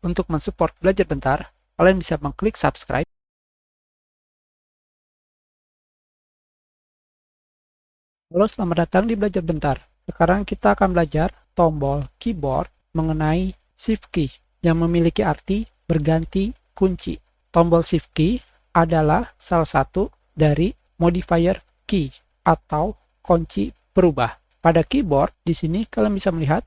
Untuk mensupport Belajar Bentar, kalian bisa mengklik subscribe. Halo, selamat datang di Belajar Bentar. Sekarang kita akan belajar tombol keyboard mengenai Shift key yang memiliki arti berganti kunci. Tombol Shift key adalah salah satu dari modifier key atau kunci perubah. Pada keyboard di sini kalian bisa melihat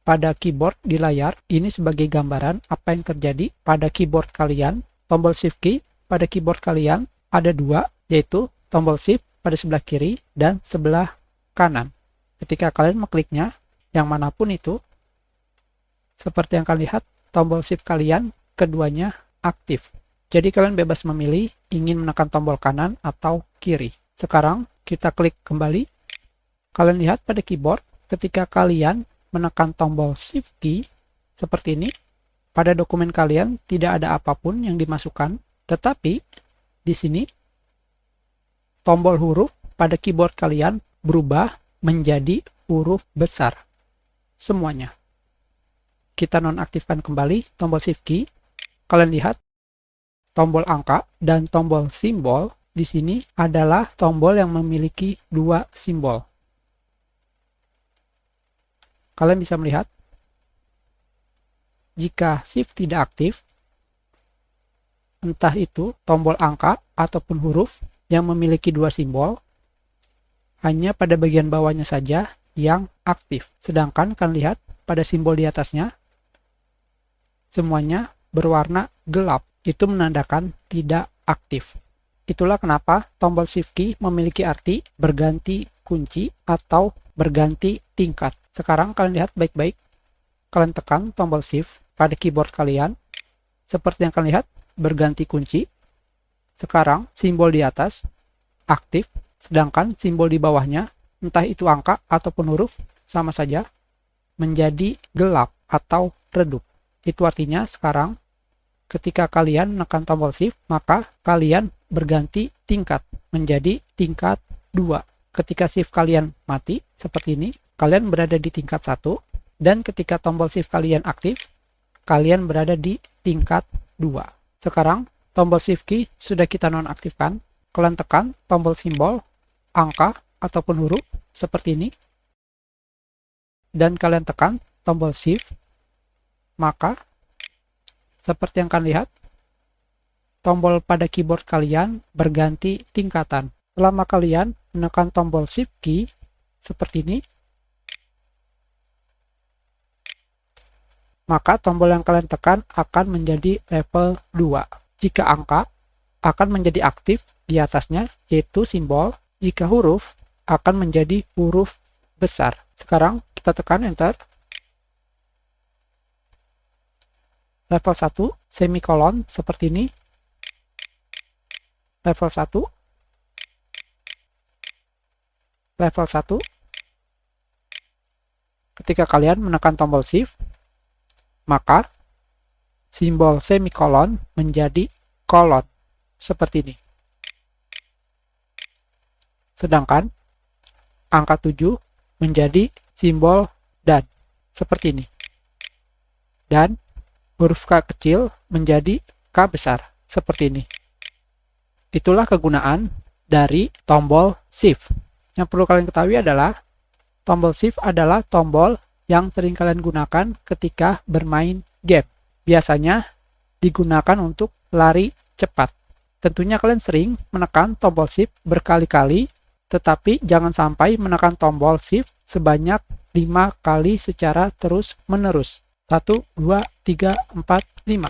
pada keyboard di layar ini sebagai gambaran apa yang terjadi pada keyboard kalian. Tombol Shift key pada keyboard kalian ada dua, yaitu tombol Shift pada sebelah kiri dan sebelah kanan. Ketika kalian mengkliknya, yang manapun itu, seperti yang kalian lihat, tombol Shift kalian keduanya aktif. Jadi kalian bebas memilih ingin menekan tombol kanan atau kiri. Sekarang kita klik kembali. Kalian lihat pada keyboard, ketika kalian menekan tombol Shift key seperti ini, pada dokumen kalian tidak ada apapun yang dimasukkan, tetapi di sini tombol huruf pada keyboard kalian berubah menjadi huruf besar semuanya. Kita nonaktifkan kembali tombol Shift key. Kalian lihat tombol angka dan tombol simbol di sini adalah tombol yang memiliki dua simbol. Kalian bisa melihat jika Shift tidak aktif, entah itu tombol angka ataupun huruf yang memiliki dua simbol, hanya pada bagian bawahnya saja yang aktif. Sedangkan kalian lihat pada simbol di atasnya, semuanya berwarna gelap. Itu menandakan tidak aktif. Itulah kenapa tombol Shift key memiliki arti berganti kunci atau berganti tingkat. Sekarang kalian lihat baik-baik. Kalian tekan tombol Shift pada keyboard kalian. Seperti yang kalian lihat, berganti kunci. Sekarang simbol di atas aktif, sedangkan simbol di bawahnya, entah itu angka ataupun huruf, sama saja menjadi gelap atau redup. Itu artinya sekarang ketika kalian menekan tombol Shift, maka kalian berganti tingkat menjadi tingkat 2. Ketika Shift kalian mati seperti ini, kalian berada di tingkat 1, dan ketika tombol Shift kalian aktif, kalian berada di tingkat 2. Sekarang tombol Shift key sudah kita nonaktifkan. Kalian tekan tombol simbol, angka, ataupun huruf seperti ini. Dan kalian tekan tombol Shift. Maka, seperti yang kalian lihat, tombol pada keyboard kalian berganti tingkatan. Selama kalian menekan tombol Shift key seperti ini, maka tombol yang kalian tekan akan menjadi level 2. Jika angka akan menjadi aktif di atasnya, yaitu simbol. Jika huruf akan menjadi huruf besar. Sekarang kita tekan Enter. Level 1, semikolon seperti ini. Level 1. Level 1. Ketika kalian menekan tombol Shift, maka simbol semikolon menjadi kolon seperti ini. Sedangkan angka 7 menjadi simbol dan seperti ini. Dan huruf K kecil menjadi K besar seperti ini. Itulah kegunaan dari tombol Shift. Yang perlu kalian ketahui adalah tombol Shift adalah tombol yang sering kalian gunakan ketika bermain game. Biasanya digunakan untuk lari cepat. Tentunya kalian sering menekan tombol Shift berkali-kali, tetapi jangan sampai menekan tombol Shift sebanyak 5 kali secara terus-menerus. 1, 2, 3, 4, 5.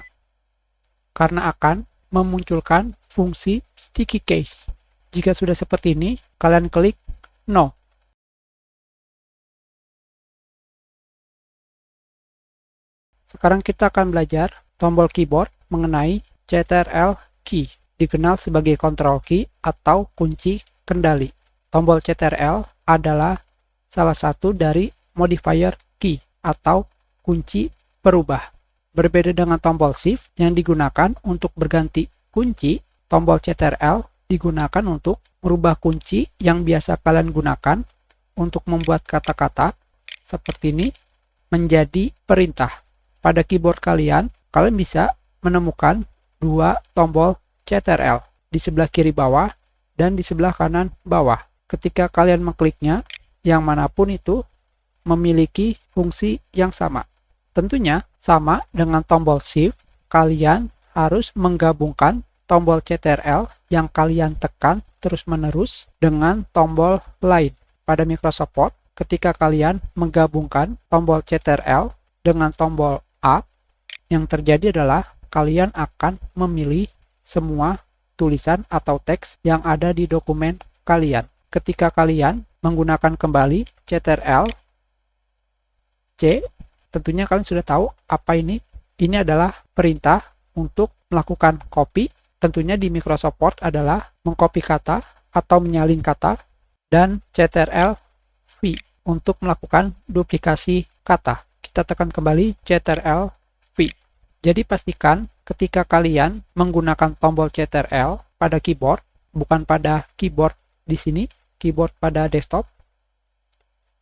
Karena akan memunculkan fungsi sticky case. Jika sudah seperti ini, kalian klik No. Sekarang kita akan belajar tombol keyboard mengenai CTRL key, dikenal sebagai control key atau kunci kendali. Tombol CTRL adalah salah satu dari modifier key atau kunci perubah. Berbeda dengan tombol Shift yang digunakan untuk berganti kunci, tombol CTRL digunakan untuk merubah kunci yang biasa kalian gunakan untuk membuat kata-kata seperti ini menjadi perintah. pada keyboard kalian bisa menemukan dua tombol CTRL di sebelah kiri bawah dan di sebelah kanan bawah. Ketika kalian mengkliknya, yang manapun itu memiliki fungsi yang sama. Tentunya sama dengan tombol Shift, kalian harus menggabungkan tombol CTRL yang kalian tekan terus-menerus dengan tombol lain. Pada Microsoft Word, ketika kalian menggabungkan tombol CTRL dengan tombol Up, yang terjadi adalah kalian akan memilih semua tulisan atau teks yang ada di dokumen kalian. Ketika kalian menggunakan kembali CTRL C, tentunya kalian sudah tahu apa ini. Ini adalah perintah untuk melakukan copy. Tentunya di Microsoft Word adalah mengcopy kata atau menyalin kata, dan CTRL V untuk melakukan duplikasi kata. Kita tekan kembali CTRL V. Jadi pastikan ketika kalian menggunakan tombol CTRL pada keyboard, bukan pada keyboard di sini, keyboard pada desktop,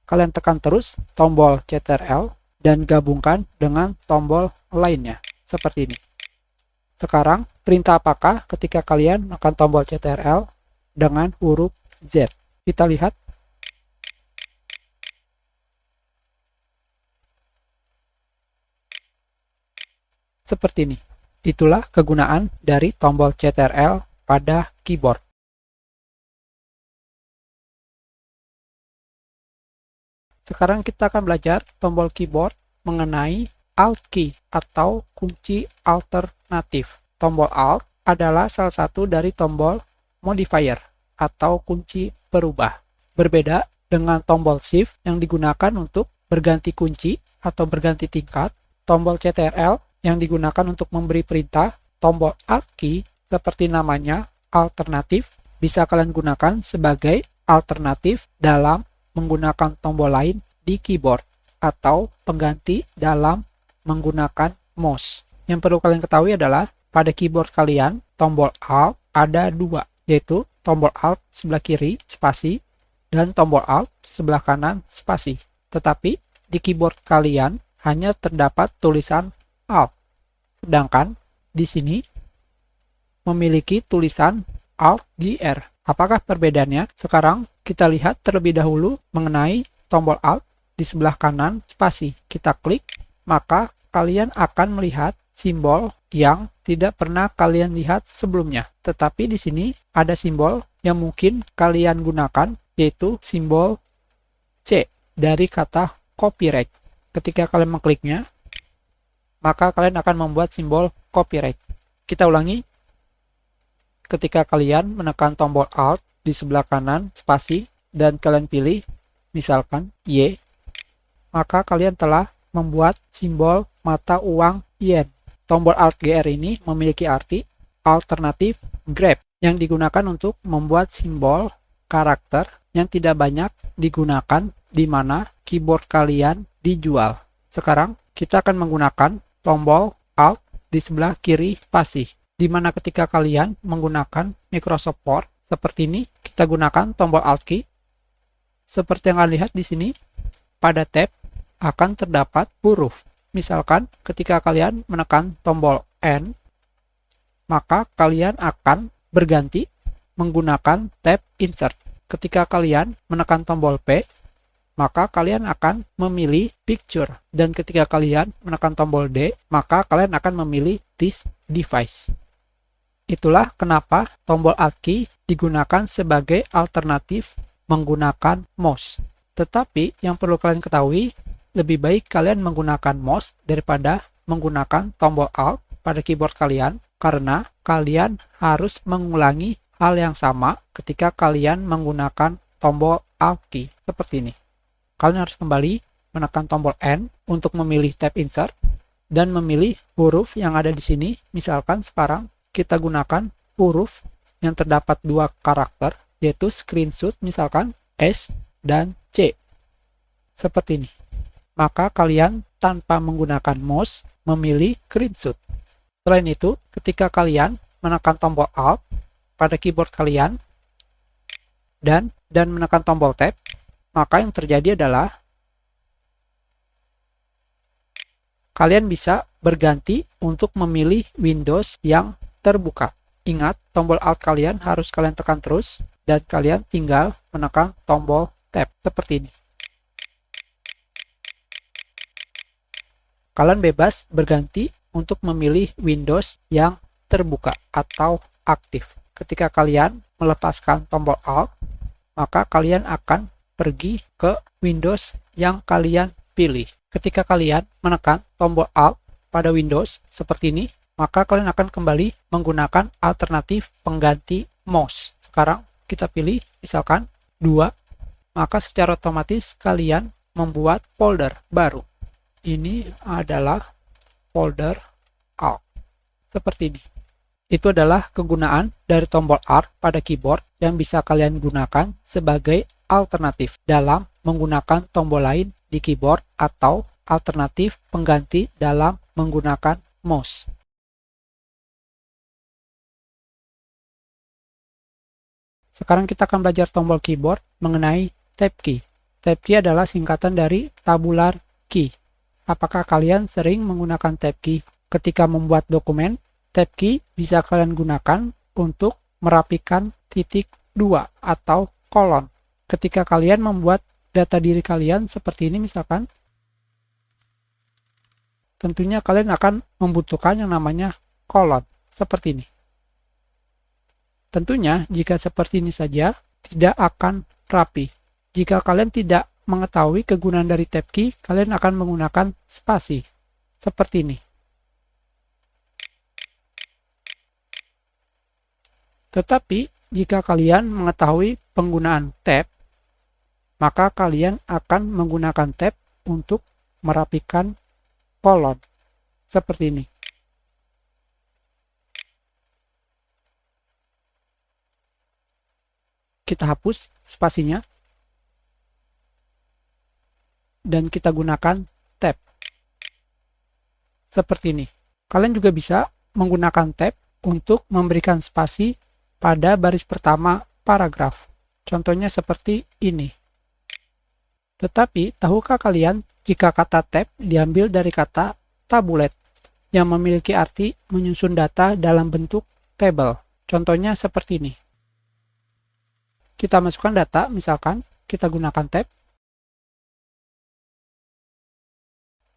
kalian tekan terus tombol CTRL dan gabungkan dengan tombol lainnya, seperti ini. Sekarang, perintah apakah ketika kalian menekan tombol CTRL dengan huruf Z? Kita lihat. Seperti ini. Itulah kegunaan dari tombol CTRL pada keyboard. Sekarang kita akan belajar tombol keyboard mengenai Alt key atau kunci alternatif. Tombol Alt adalah salah satu dari tombol modifier atau kunci perubah. Berbeda dengan tombol Shift yang digunakan untuk berganti kunci atau berganti tingkat, tombol CTRL yang digunakan untuk memberi perintah, tombol Alt key seperti namanya alternatif bisa kalian gunakan sebagai alternatif dalam menggunakan tombol lain di keyboard atau pengganti dalam menggunakan mouse. Yang perlu kalian ketahui adalah pada keyboard kalian tombol Alt ada dua, yaitu tombol Alt sebelah kiri spasi dan tombol Alt sebelah kanan spasi. Tetapi di keyboard kalian hanya terdapat tulisan Alt, sedangkan di sini memiliki tulisan Alt GR. Apakah perbedaannya? Sekarang kita lihat terlebih dahulu mengenai tombol Alt di sebelah kanan spasi. Kita klik, maka kalian akan melihat simbol yang tidak pernah kalian lihat sebelumnya. Tetapi di sini ada simbol yang mungkin kalian gunakan, yaitu simbol C dari kata copyright. Ketika kalian mengkliknya, maka kalian akan membuat simbol copyright. Kita ulangi. Ketika kalian menekan tombol Alt di sebelah kanan spasi dan kalian pilih misalkan Y, maka kalian telah membuat simbol mata uang yen. Tombol Alt GR ini memiliki arti alternatif grab yang digunakan untuk membuat simbol karakter yang tidak banyak digunakan di mana keyboard kalian dijual. Sekarang kita akan menggunakan tombol Alt di sebelah kiri spasi, di mana ketika kalian menggunakan Microsoft Word seperti ini, kita gunakan tombol Alt key. Seperti yang kalian lihat di sini, pada tab akan terdapat huruf. Misalkan ketika kalian menekan tombol N, maka kalian akan berganti menggunakan tab Insert. Ketika kalian menekan tombol P, maka kalian akan memilih Picture. Dan ketika kalian menekan tombol D, maka kalian akan memilih This Device. Itulah kenapa tombol Alt key digunakan sebagai alternatif menggunakan mouse. Tetapi yang perlu kalian ketahui, lebih baik kalian menggunakan mouse daripada menggunakan tombol Alt pada keyboard kalian, karena kalian harus mengulangi hal yang sama ketika kalian menggunakan tombol Alt key seperti ini. Kalian harus kembali menekan tombol N untuk memilih tab Insert dan memilih huruf yang ada di sini. Misalkan sekarang kita gunakan huruf yang terdapat dua karakter, yaitu screenshot, misalkan S dan C. Seperti ini. Maka kalian tanpa menggunakan mouse memilih screenshot. Selain itu, ketika kalian menekan tombol Alt pada keyboard kalian dan menekan tombol Tab, maka yang terjadi adalah kalian bisa berganti untuk memilih Windows yang terbuka. Ingat, tombol Alt kalian harus kalian tekan terus, dan kalian tinggal menekan tombol Tab, seperti ini. Kalian bebas berganti untuk memilih Windows yang terbuka atau aktif. Ketika kalian melepaskan tombol Alt, maka kalian akan pergi ke Windows yang kalian pilih. Ketika kalian menekan tombol Alt pada Windows seperti ini, maka kalian akan kembali menggunakan alternatif pengganti mouse. Sekarang kita pilih misalkan 2, maka secara otomatis kalian membuat folder baru. Ini adalah folder Alt. Seperti ini. Itu adalah kegunaan dari tombol Alt pada keyboard yang bisa kalian gunakan sebagai alternatif dalam menggunakan tombol lain di keyboard atau alternatif pengganti dalam menggunakan mouse. Sekarang kita akan belajar tombol keyboard mengenai Tab key. Tab key adalah singkatan dari tabular key. Apakah kalian sering menggunakan Tab key ketika membuat dokumen? Tab key bisa kalian gunakan untuk merapikan titik 2 atau kolon. Ketika kalian membuat data diri kalian seperti ini misalkan, tentunya kalian akan membutuhkan yang namanya kolon, seperti ini. Tentunya, jika seperti ini saja, tidak akan rapi. Jika kalian tidak mengetahui kegunaan dari Tab key, kalian akan menggunakan spasi, seperti ini. Tetapi, jika kalian mengetahui penggunaan Tab, maka kalian akan menggunakan Tab untuk merapikan kolon, seperti ini. Kita hapus spasinya, dan kita gunakan Tab, seperti ini. Kalian juga bisa menggunakan Tab untuk memberikan spasi pada baris pertama paragraf. Contohnya seperti ini. Tetapi, tahukah kalian jika kata Tab diambil dari kata tabulet yang memiliki arti menyusun data dalam bentuk tabel? Contohnya seperti ini. Kita masukkan data, misalkan kita gunakan Tab.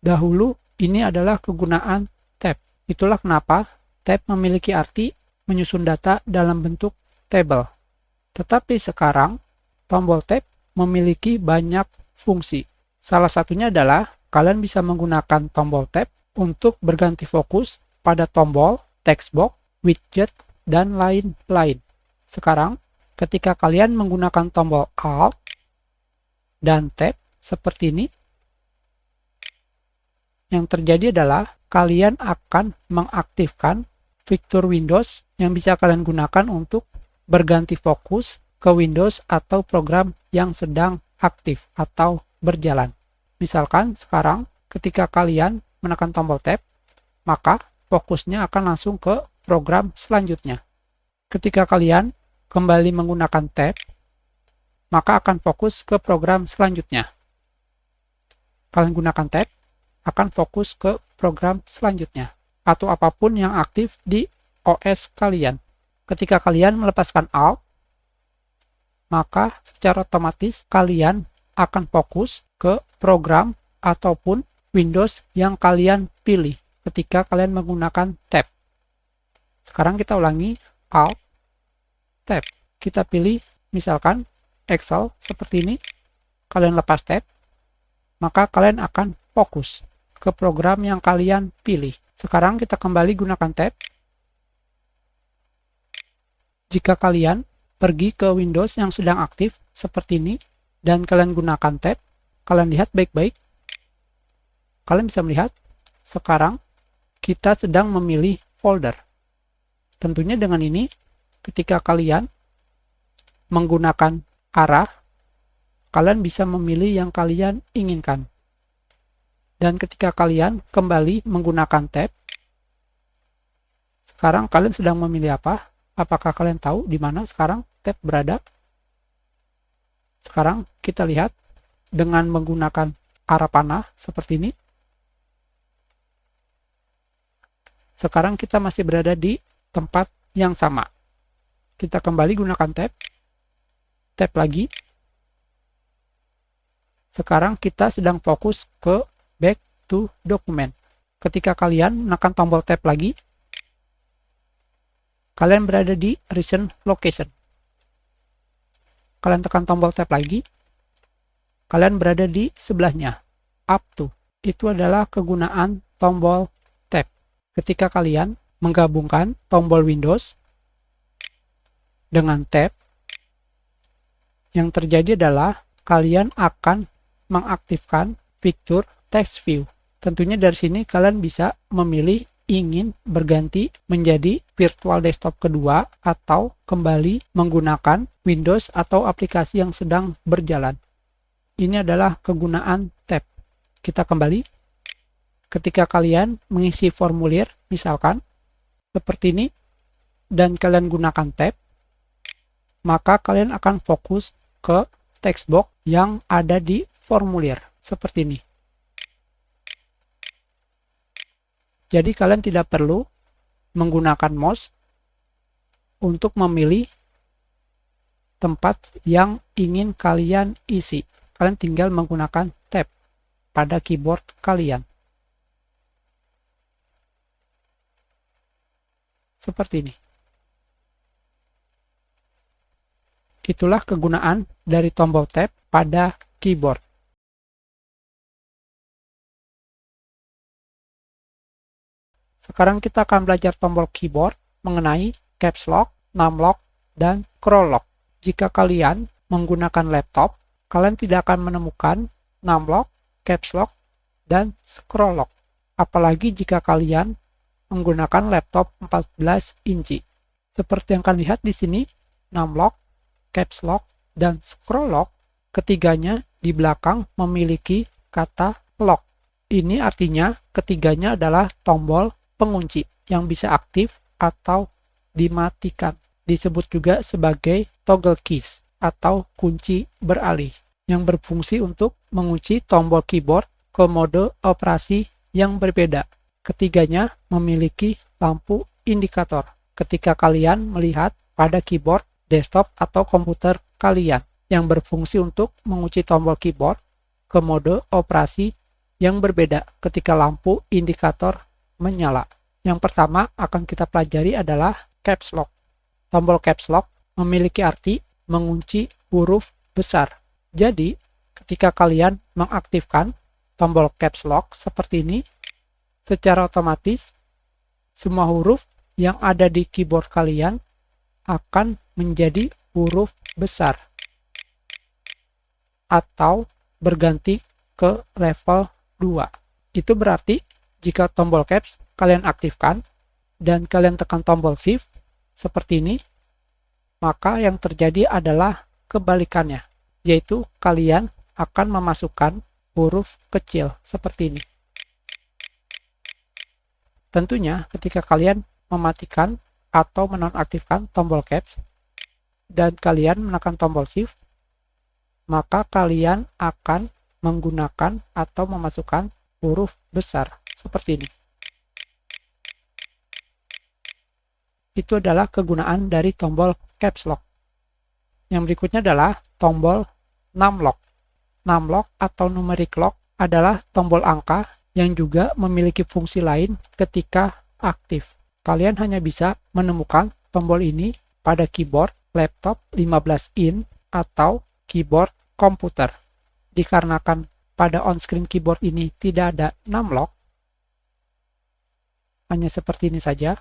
Dahulu, ini adalah kegunaan Tab. Itulah kenapa Tab memiliki arti menyusun data dalam bentuk tabel. Tetapi sekarang, tombol Tab memiliki banyak fungsi. Salah satunya adalah kalian bisa menggunakan tombol Tab untuk berganti fokus pada tombol, text box, widget, dan lain-lain. Sekarang, ketika kalian menggunakan tombol Alt dan Tab seperti ini, yang terjadi adalah kalian akan mengaktifkan fitur Windows yang bisa kalian gunakan untuk berganti fokus ke Windows atau program yang sedang aktif atau berjalan. Misalkan sekarang ketika kalian menekan tombol Tab, maka fokusnya akan langsung ke program selanjutnya. Ketika kalian kembali menggunakan Tab, maka akan fokus ke program selanjutnya. Kalian gunakan Tab, akan fokus ke program selanjutnya, atau apapun yang aktif di OS kalian. Ketika kalian melepaskan Alt, maka secara otomatis kalian akan fokus ke program ataupun Windows yang kalian pilih ketika kalian menggunakan Tab. Sekarang kita ulangi Alt, Tab. Kita pilih misalkan Excel seperti ini. Kalian lepas Tab, maka kalian akan fokus ke program yang kalian pilih. Sekarang kita kembali gunakan Tab. Jika kalian pergi ke Windows yang sedang aktif seperti ini dan kalian gunakan Tab, kalian lihat baik-baik. Kalian bisa melihat sekarang kita sedang memilih folder. Tentunya dengan ini, ketika kalian menggunakan arah, kalian bisa memilih yang kalian inginkan. Dan ketika kalian kembali menggunakan Tab, sekarang kalian sedang memilih apa? Apakah kalian tahu di mana sekarang Tab berada? Sekarang kita lihat dengan menggunakan arah panah seperti ini. Sekarang kita masih berada di tempat yang sama. Kita kembali gunakan tab lagi. Sekarang kita sedang fokus ke back to document. Ketika kalian menekan tombol tab lagi, kalian berada di recent location. Kalian tekan tombol tab lagi, kalian berada di sebelahnya, up to. Itu adalah kegunaan tombol tab. Ketika kalian menggabungkan tombol Windows dengan tab, yang terjadi adalah kalian akan mengaktifkan fitur text view. Tentunya dari sini kalian bisa memilih ingin berganti menjadi virtual desktop kedua atau kembali menggunakan Windows atau aplikasi yang sedang berjalan. Ini adalah kegunaan tab. Kita kembali. Ketika kalian mengisi formulir, misalkan seperti ini, dan kalian gunakan tab, maka kalian akan fokus ke text box yang ada di formulir, seperti ini. Jadi kalian tidak perlu menggunakan mouse untuk memilih tempat yang ingin kalian isi. Kalian tinggal menggunakan tab pada keyboard kalian. Seperti ini. Itulah kegunaan dari tombol tab pada keyboard. Sekarang kita akan belajar tombol keyboard mengenai caps lock, numlock, dan scroll lock. Jika kalian menggunakan laptop, kalian tidak akan menemukan numlock, caps lock, dan scroll lock. Apalagi jika kalian menggunakan laptop 14 inci. Seperti yang kalian lihat di sini, numlock, caps lock, dan scroll lock, ketiganya di belakang memiliki kata lock. Ini artinya ketiganya adalah tombol pengunci yang bisa aktif atau dimatikan. Disebut juga sebagai toggle keys atau kunci beralih yang berfungsi untuk mengunci tombol keyboard ke mode operasi yang berbeda. Ketiganya memiliki lampu indikator ketika kalian melihat pada keyboard desktop atau komputer kalian yang berfungsi untuk mengunci tombol keyboard ke mode operasi yang berbeda ketika lampu indikator menyala. Yang pertama akan kita pelajari adalah caps lock. Tombol caps lock memiliki arti mengunci huruf besar. Jadi, ketika kalian mengaktifkan tombol caps lock seperti ini, secara otomatis semua huruf yang ada di keyboard kalian akan menjadi huruf besar atau berganti ke level 2. Itu berarti jika tombol caps kalian aktifkan dan kalian tekan tombol shift seperti ini, maka yang terjadi adalah kebalikannya, yaitu kalian akan memasukkan huruf kecil seperti ini. Tentunya ketika kalian mematikan atau menonaktifkan tombol caps dan kalian menekan tombol shift, maka kalian akan menggunakan atau memasukkan huruf besar seperti ini. Itu adalah kegunaan dari tombol caps lock. Yang berikutnya adalah tombol numlock. Numlock atau numeric lock adalah tombol angka yang juga memiliki fungsi lain ketika aktif. Kalian hanya bisa menemukan tombol ini pada keyboard laptop 15 in atau keyboard komputer. Dikarenakan pada on-screen keyboard ini tidak ada numlock, hanya seperti ini saja,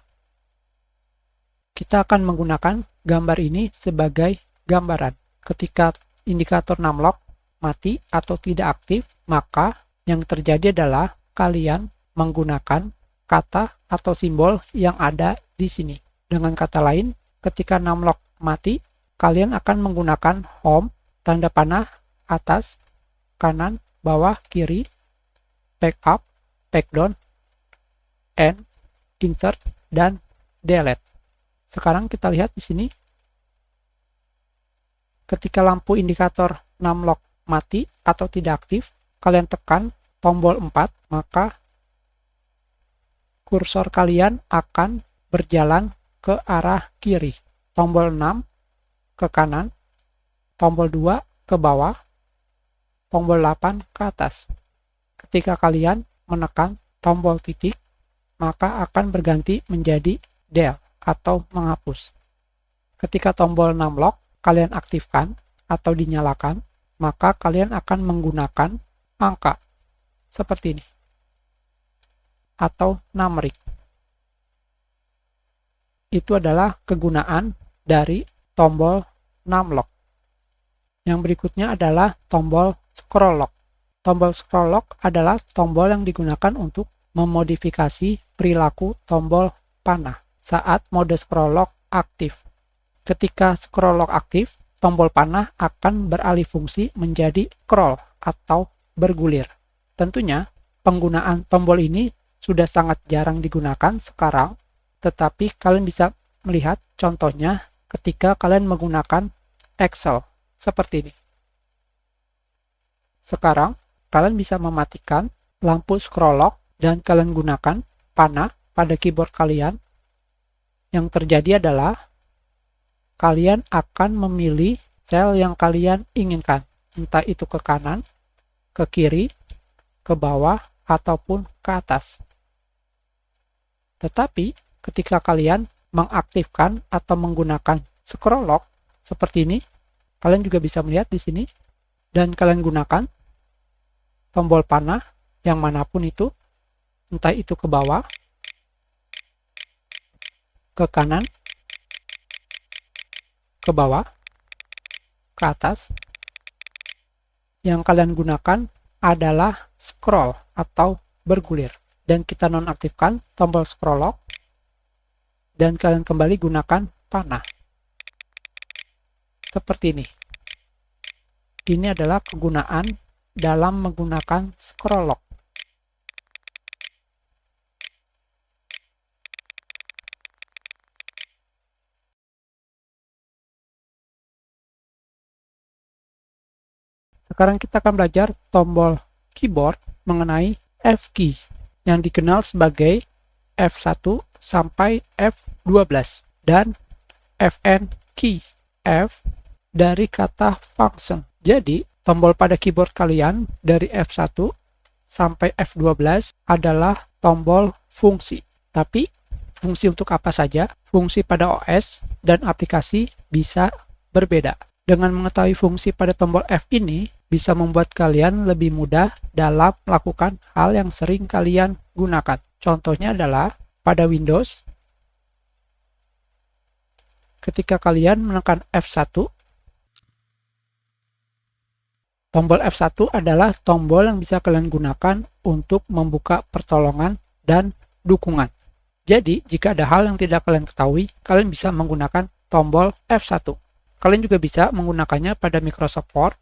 kita akan menggunakan gambar ini sebagai gambaran. Ketika indikator numlock mati atau tidak aktif, maka yang terjadi adalah kalian menggunakan kata atau simbol yang ada di sini. Dengan kata lain, ketika numlock mati, kalian akan menggunakan home, tanda panah, atas, kanan, bawah, kiri, back up, back down, and insert, dan delete. Sekarang kita lihat di sini, ketika lampu indikator numlock mati atau tidak aktif, kalian tekan tombol 4, maka kursor kalian akan berjalan ke arah kiri. Tombol 6 ke kanan, tombol 2 ke bawah, tombol 8 ke atas. Ketika kalian menekan tombol titik, maka akan berganti menjadi del atau menghapus. Ketika tombol 6 lock kalian aktifkan atau dinyalakan, maka kalian akan menggunakan angka seperti ini atau numeric. Itu adalah kegunaan dari tombol 6 lock. Yang berikutnya adalah tombol scroll lock. Tombol scroll lock adalah tombol yang digunakan untuk memodifikasi perilaku tombol panah saat mode scroll lock aktif. Ketika scroll lock aktif, tombol panah akan beralih fungsi menjadi scroll atau bergulir. Tentunya, penggunaan tombol ini sudah sangat jarang digunakan sekarang, tetapi kalian bisa melihat contohnya ketika kalian menggunakan Excel seperti ini. Sekarang, kalian bisa mematikan lampu scroll lock dan kalian gunakan panah pada keyboard kalian. Yang terjadi adalah kalian akan memilih sel yang kalian inginkan, entah itu ke kanan, ke kiri, ke bawah, ataupun ke atas. Tetapi, ketika kalian mengaktifkan atau menggunakan scroll lock seperti ini, kalian juga bisa melihat di sini, dan kalian gunakan tombol panah yang manapun itu, entah itu ke bawah, ke kanan, ke bawah, ke atas. Yang kalian gunakan adalah scroll atau bergulir. Dan kita nonaktifkan tombol scroll lock. Dan kalian kembali gunakan panah. Seperti ini. Ini adalah kegunaan dalam menggunakan scroll lock. Sekarang kita akan belajar tombol keyboard mengenai F key yang dikenal sebagai F1 sampai F12 dan Fn key, F dari kata function. Jadi, tombol pada keyboard kalian dari F1 sampai F12 adalah tombol fungsi. Tapi, fungsi untuk apa saja? Fungsi pada OS dan aplikasi bisa berbeda. Dengan mengetahui fungsi pada tombol F ini, bisa membuat kalian lebih mudah dalam melakukan hal yang sering kalian gunakan. Contohnya adalah pada Windows, ketika kalian menekan F1, tombol F1 adalah tombol yang bisa kalian gunakan untuk membuka pertolongan dan dukungan. Jadi, jika ada hal yang tidak kalian ketahui, kalian bisa menggunakan tombol F1. Kalian juga bisa menggunakannya pada Microsoft Word.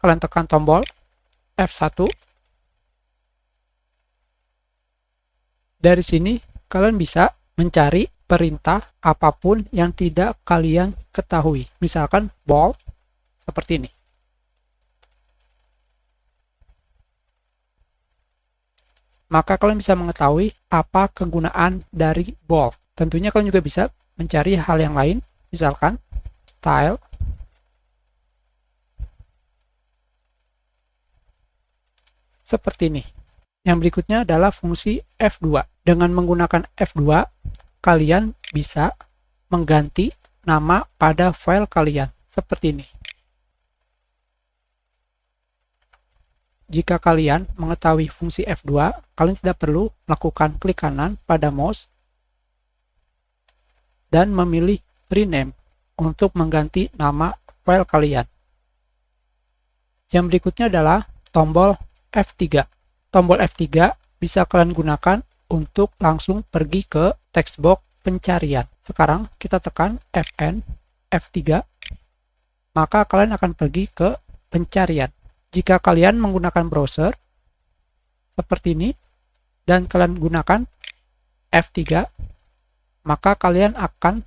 Kalian tekan tombol F1. Dari sini, kalian bisa mencari perintah apapun yang tidak kalian ketahui. Misalkan bold, seperti ini. Maka kalian bisa mengetahui apa kegunaan dari bold. Tentunya kalian juga bisa mencari hal yang lain. Misalkan style, seperti ini. Yang berikutnya adalah fungsi F2. Dengan menggunakan F2, kalian bisa mengganti nama pada file kalian, seperti ini. Jika kalian mengetahui fungsi F2, kalian tidak perlu melakukan klik kanan pada mouse dan memilih rename untuk mengganti nama file kalian. Yang berikutnya adalah tombol F3. Tombol F3 bisa kalian gunakan untuk langsung pergi ke text box pencarian. Sekarang kita tekan Fn, F3, maka kalian akan pergi ke pencarian. Jika kalian menggunakan browser seperti ini dan kalian gunakan F3, maka kalian akan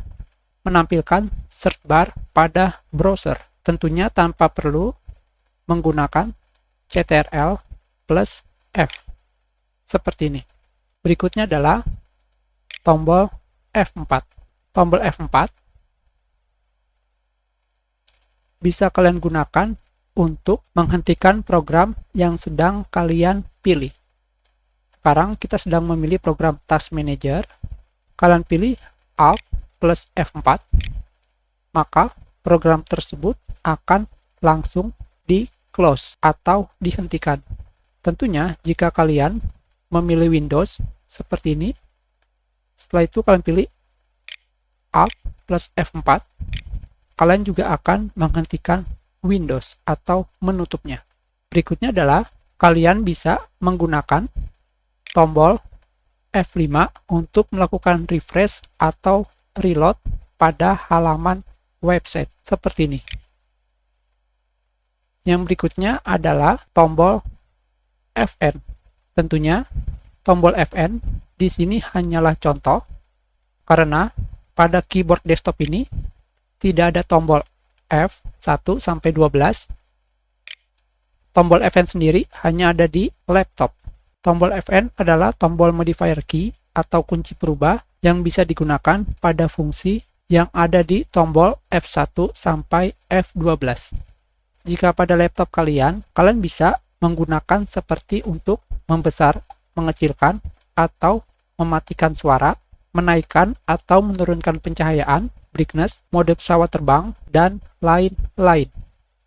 menampilkan search bar pada browser. Tentunya tanpa perlu menggunakan CTRL plus F. Seperti ini. Berikutnya adalah tombol F4. Tombol F4 bisa kalian gunakan untuk menghentikan program yang sedang kalian pilih. Sekarang kita sedang memilih program Task Manager. Kalian pilih Alt plus F4, maka program tersebut akan langsung di close atau dihentikan. Tentunya jika kalian memilih Windows seperti ini, setelah itu kalian pilih Alt plus F4, kalian juga akan menghentikan Windows atau menutupnya. Berikutnya adalah kalian bisa menggunakan tombol F5 untuk melakukan refresh atau reload pada halaman website seperti ini. Yang berikutnya adalah tombol Fn. Tentunya tombol Fn di sini hanyalah contoh karena pada keyboard desktop ini tidak ada tombol F1 sampai 12. Tombol Fn sendiri hanya ada di laptop. Tombol Fn adalah tombol modifier key atau kunci perubah yang bisa digunakan pada fungsi yang ada di tombol F1 sampai F12. Jika pada laptop kalian bisa menggunakan seperti untuk membesar, mengecilkan, atau mematikan suara, menaikkan atau menurunkan pencahayaan, brightness, mode pesawat terbang, dan lain-lain.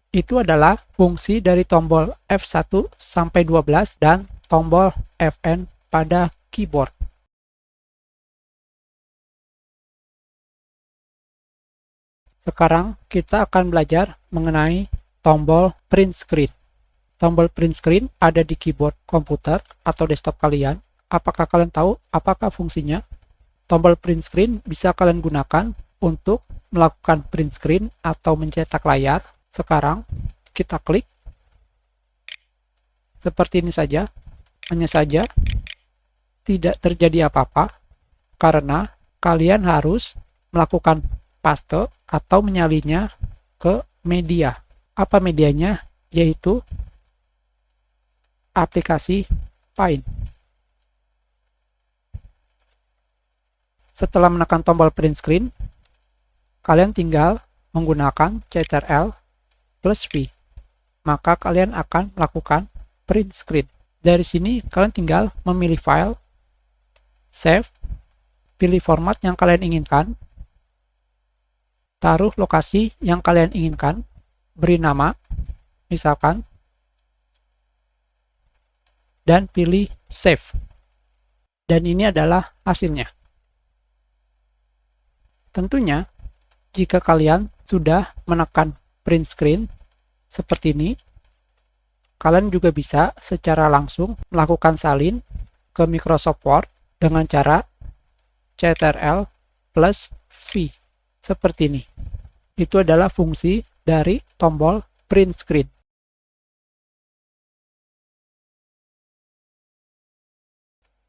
Itu adalah fungsi dari tombol F1 sampai 12 dan tombol Fn pada keyboard. Sekarang kita akan belajar mengenai tombol print screen. Tombol print screen ada di keyboard komputer atau desktop kalian. Apakah kalian tahu apakah fungsinya? Tombol print screen bisa kalian gunakan untuk melakukan print screen atau mencetak layar. Sekarang kita klik seperti ini saja. Hanya saja tidak terjadi apa-apa karena kalian harus melakukan paste atau menyalinya ke media. Apa medianya? Yaitu aplikasi Paint. Setelah menekan tombol print screen, kalian tinggal menggunakan Ctrl plus V. Maka kalian akan melakukan print screen. Dari sini kalian tinggal memilih file, save, pilih format yang kalian inginkan, taruh lokasi yang kalian inginkan, beri nama, misalkan, dan pilih save. Dan ini adalah hasilnya. Tentunya, jika kalian sudah menekan print screen seperti ini, kalian juga bisa secara langsung melakukan salin ke Microsoft Word dengan cara Ctrl plus V seperti ini. Itu adalah fungsi dari tombol print screen.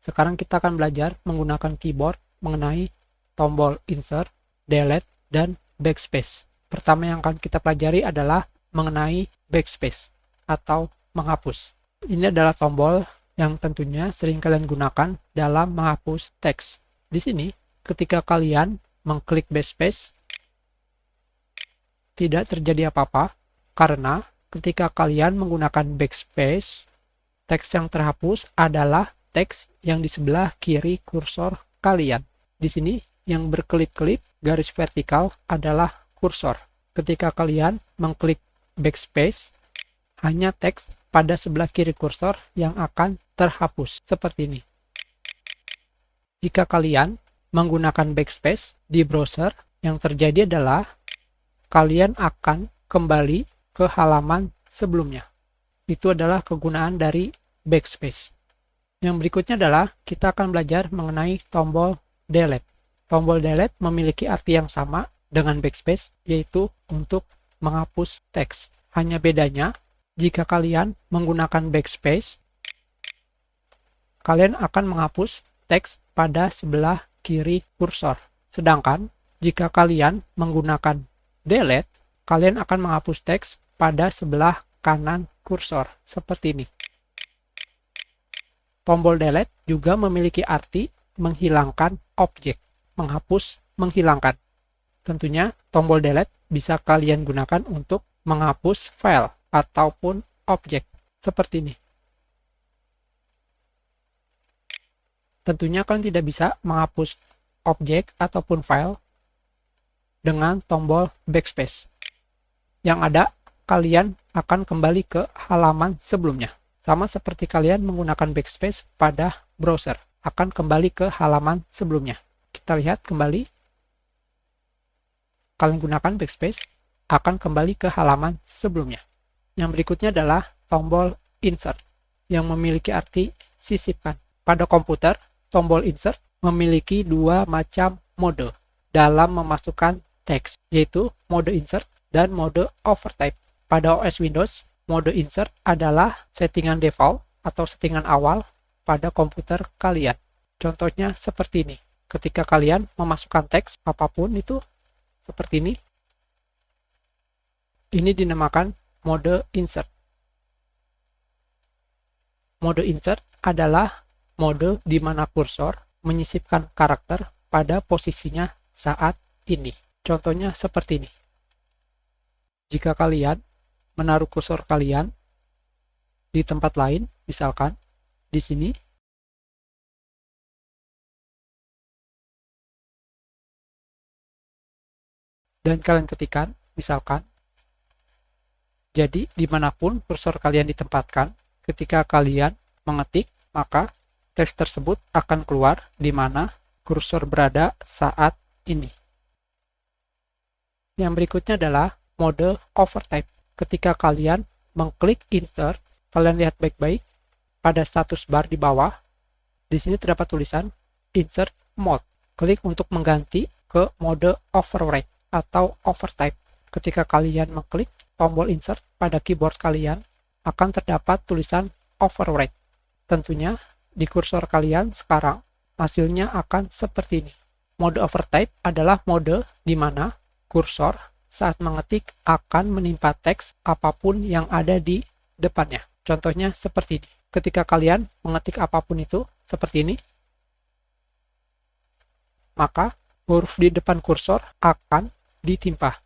Sekarang kita akan belajar menggunakan keyboard mengenai tombol insert, delete, dan backspace. Pertama yang akan kita pelajari adalah mengenai backspace atau menghapus. Ini adalah tombol yang tentunya sering kalian gunakan dalam menghapus teks. Di sini, ketika kalian mengklik backspace, tidak terjadi apa-apa karena ketika kalian menggunakan backspace, teks yang terhapus adalah teks yang di sebelah kiri kursor kalian. Di sini yang berkelip-kelip garis vertikal adalah kursor. Ketika kalian mengklik backspace, hanya teks pada sebelah kiri kursor yang akan terhapus seperti ini. Jika kalian menggunakan backspace di browser, yang terjadi adalah kalian akan kembali ke halaman sebelumnya. Itu adalah kegunaan dari backspace. Yang berikutnya adalah kita akan belajar mengenai tombol delete. Tombol delete memiliki arti yang sama dengan backspace, yaitu untuk menghapus teks. Hanya bedanya, jika kalian menggunakan backspace, kalian akan menghapus teks pada sebelah kiri kursor. Sedangkan, jika kalian menggunakan delete, kalian akan menghapus teks pada sebelah kanan kursor, seperti ini. Tombol delete juga memiliki arti menghilangkan objek, menghapus, menghilangkan. Tentunya tombol delete bisa kalian gunakan untuk menghapus file ataupun objek seperti ini. Tentunya kalian tidak bisa menghapus objek ataupun file dengan tombol backspace. Yang ada, kalian akan kembali ke halaman sebelumnya. Sama seperti kalian menggunakan backspace pada browser, akan kembali ke halaman sebelumnya. Kita lihat kembali. Kalian gunakan backspace, akan kembali ke halaman sebelumnya. Yang berikutnya adalah tombol insert, yang memiliki arti sisipkan. Pada komputer, tombol insert memiliki dua macam mode dalam memasukkan teks, yaitu mode insert dan mode overtype. Pada OS Windows, mode insert adalah settingan default atau settingan awal pada komputer kalian. Contohnya seperti ini. Ketika kalian memasukkan teks apapun itu, seperti ini. Ini dinamakan mode insert. Mode insert adalah mode di mana kursor menyisipkan karakter pada posisinya saat ini. Contohnya seperti ini. Jika kalian menaruh kursor kalian di tempat lain, misalkan di sini, dan kalian ketikkan, misalkan, jadi dimanapun kursor kalian ditempatkan, ketika kalian mengetik, maka teks tersebut akan keluar di mana kursor berada saat ini. Yang berikutnya adalah mode overtype. Ketika kalian mengklik insert, kalian lihat baik-baik pada status bar di bawah. Di sini terdapat tulisan insert mode. Klik untuk mengganti ke mode override atau overtype. Ketika kalian mengklik tombol insert pada keyboard kalian, akan terdapat tulisan override. Tentunya di kursor kalian sekarang hasilnya akan seperti ini. Mode overtype adalah mode di mana kursor saat mengetik akan menimpa teks apapun yang ada di depannya. Contohnya seperti ini. Ketika kalian mengetik apapun itu seperti ini, maka huruf di depan kursor akan ditimpa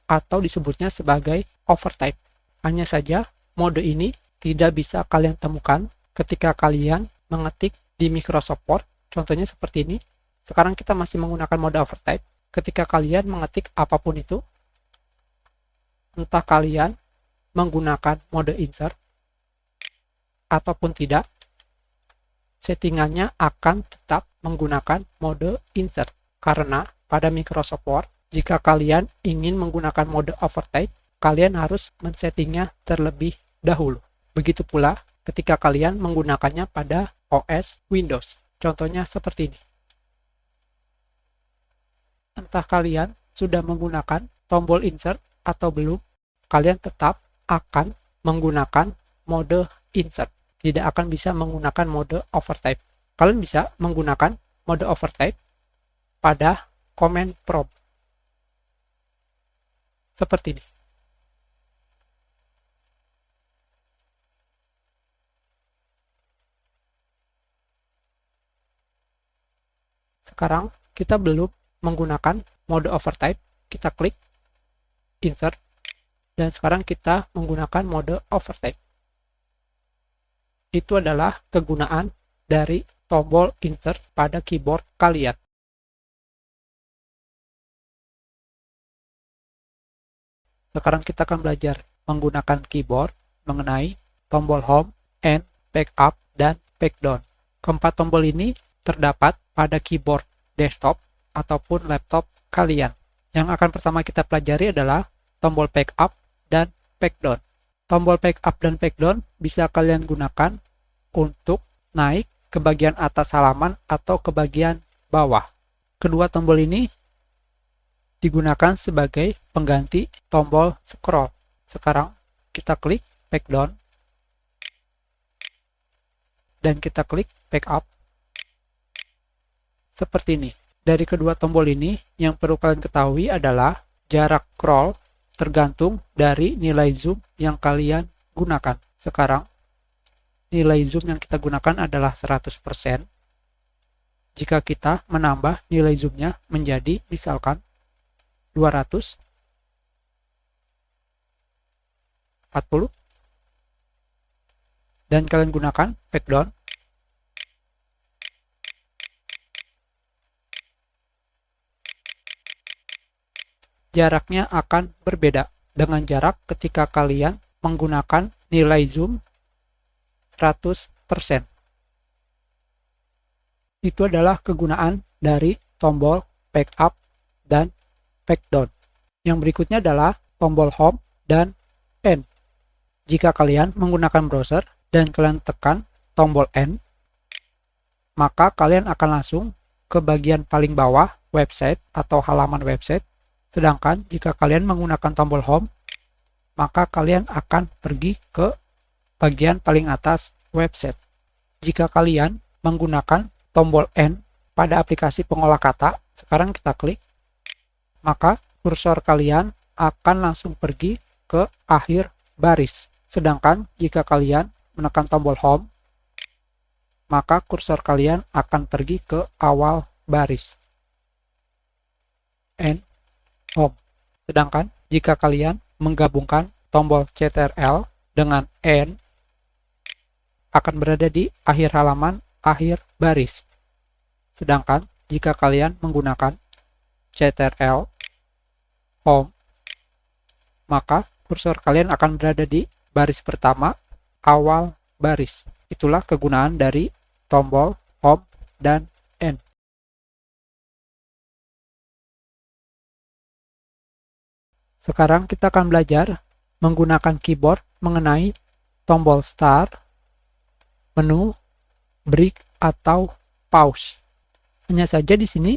atau disebutnya sebagai overtype. Hanya saja mode ini tidak bisa kalian temukan ketika kalian mengetik di Microsoft Word. Contohnya seperti ini. Sekarang kita masih menggunakan mode overtype. Ketika kalian mengetik apapun itu, entah kalian menggunakan mode insert ataupun tidak, settingannya akan tetap menggunakan mode insert. Karena pada Microsoft Word, jika kalian ingin menggunakan mode overtype, kalian harus men-settingnya terlebih dahulu. Begitu pula ketika kalian menggunakannya pada OS Windows. Contohnya seperti ini. Entah kalian sudah menggunakan tombol insert atau belum, kalian tetap akan menggunakan mode insert. Tidak akan bisa menggunakan mode overtype. Kalian bisa menggunakan mode overtype pada command prompt. Seperti ini. Sekarang kita belum menggunakan mode overtype. Kita klik insert. Dan sekarang kita menggunakan mode overtype. Itu adalah kegunaan dari tombol insert pada keyboard kalian. Sekarang kita akan belajar menggunakan keyboard mengenai tombol home, end, backup, dan backdown. Keempat tombol ini terdapat pada keyboard desktop ataupun laptop kalian. Yang akan pertama kita pelajari adalah tombol backup dan backdown. Tombol backup dan backdown bisa kalian gunakan untuk naik ke bagian atas halaman atau ke bagian bawah. Kedua tombol ini digunakan sebagai pengganti tombol scroll. Sekarang kita klik backdown dan kita klik backup. Seperti ini. Dari kedua tombol ini, yang perlu kalian ketahui adalah jarak scroll tergantung dari nilai zoom yang kalian gunakan. Sekarang, nilai zoom yang kita gunakan adalah 100%. Jika kita menambah nilai zoomnya menjadi misalkan 240, dan kalian gunakan backdown, jaraknya akan berbeda dengan jarak ketika kalian menggunakan nilai zoom 100%. Itu adalah kegunaan dari tombol backup dan backdown. Yang berikutnya adalah tombol home dan end. Jika kalian menggunakan browser dan kalian tekan tombol end, maka kalian akan langsung ke bagian paling bawah website atau halaman website. Sedangkan jika kalian menggunakan tombol home, maka kalian akan pergi ke bagian paling atas website. Jika kalian menggunakan tombol end pada aplikasi pengolah kata, sekarang kita klik, maka kursor kalian akan langsung pergi ke akhir baris. Sedangkan jika kalian menekan tombol home, maka kursor kalian akan pergi ke awal baris. End, home. Sedangkan jika kalian menggabungkan tombol CTRL dengan end, akan berada di akhir halaman, akhir baris. Sedangkan jika kalian menggunakan CTRL home, maka kursor kalian akan berada di baris pertama, awal baris. Itulah kegunaan dari tombol home dan end. Sekarang kita akan belajar menggunakan keyboard mengenai tombol start, menu, break, atau pause. Hanya saja di sini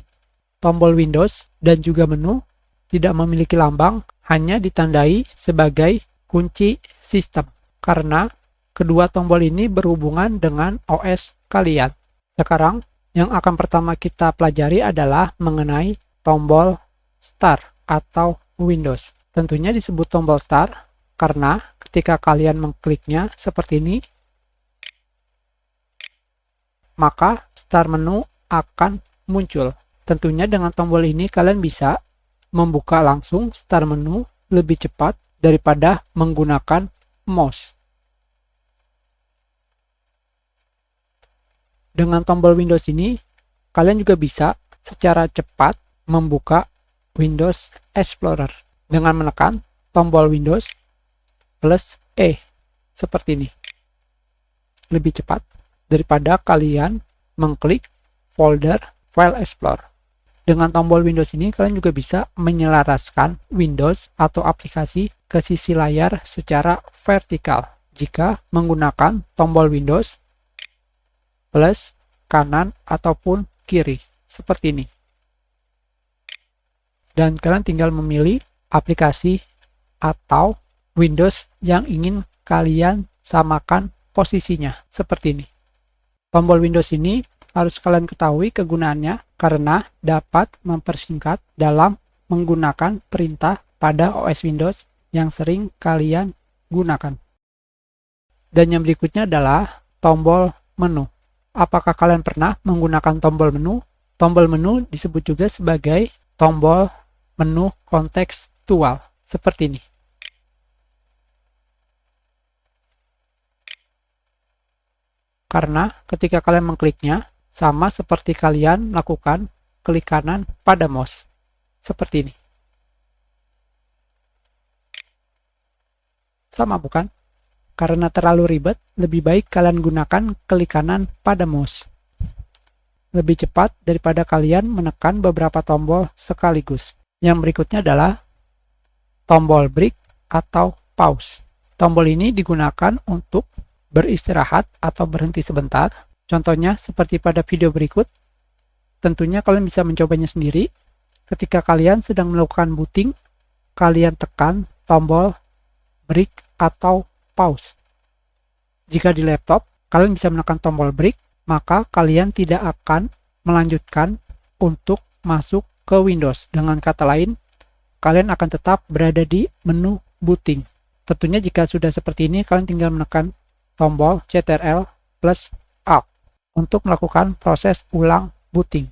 tombol Windows dan juga menu tidak memiliki lambang, hanya ditandai sebagai kunci sistem karena kedua tombol ini berhubungan dengan OS kalian. Sekarang yang akan pertama kita pelajari adalah mengenai tombol start atau Windows. Tentunya disebut tombol start karena ketika kalian mengkliknya seperti ini, maka start menu akan muncul. Tentunya dengan tombol ini kalian bisa membuka langsung start menu lebih cepat daripada menggunakan mouse. Dengan tombol Windows ini, kalian juga bisa secara cepat membuka Windows Explorer dengan menekan tombol Windows plus E seperti ini. Lebih cepat daripada kalian mengklik folder File Explorer. Dengan tombol Windows ini, kalian juga bisa menyelaraskan Windows atau aplikasi ke sisi layar secara vertikal. Jika menggunakan tombol Windows plus kanan ataupun kiri, seperti ini. Dan kalian tinggal memilih aplikasi atau Windows yang ingin kalian samakan posisinya, seperti ini. Tombol Windows ini harus kalian ketahui kegunaannya karena dapat mempersingkat dalam menggunakan perintah pada OS Windows yang sering kalian gunakan. Dan yang berikutnya adalah tombol menu. Apakah kalian pernah menggunakan tombol menu? Tombol menu disebut juga sebagai tombol menu kontekstual, seperti ini. Karena ketika kalian mengkliknya, sama seperti kalian melakukan klik kanan pada mouse. Seperti ini. Sama bukan? Karena terlalu ribet, lebih baik kalian gunakan klik kanan pada mouse. Lebih cepat daripada kalian menekan beberapa tombol sekaligus. Yang berikutnya adalah tombol break atau pause. Tombol ini digunakan untuk beristirahat atau berhenti sebentar. Contohnya seperti pada video berikut. Tentunya kalian bisa mencobanya sendiri. Ketika kalian sedang melakukan booting, kalian tekan tombol break atau pause. Jika di laptop, kalian bisa menekan tombol break, maka kalian tidak akan melanjutkan untuk masuk ke Windows. Dengan kata lain, kalian akan tetap berada di menu booting. Tentunya jika sudah seperti ini, kalian tinggal menekan tombol Ctrl plus Alt untuk melakukan proses ulang booting.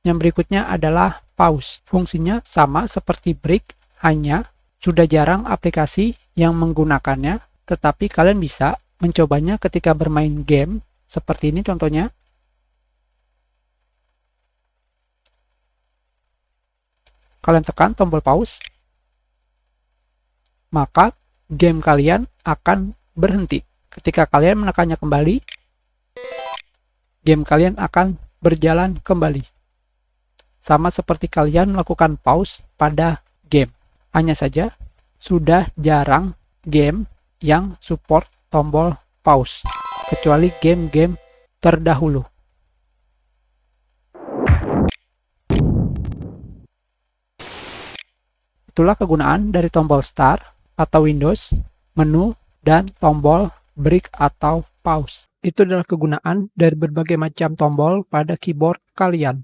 Yang berikutnya adalah pause. Fungsinya sama seperti break, hanya sudah jarang aplikasi yang menggunakannya, tetapi kalian bisa mencobanya ketika bermain game, seperti ini contohnya. Kalian tekan tombol pause, maka game kalian akan berhenti. Ketika kalian menekannya kembali, game kalian akan berjalan kembali. Sama seperti kalian melakukan pause pada game. Hanya saja, sudah jarang game yang support tombol pause, kecuali game-game terdahulu. Itulah kegunaan dari tombol Start atau Windows, menu, dan tombol break atau pause. Itu adalah kegunaan dari berbagai macam tombol pada keyboard kalian.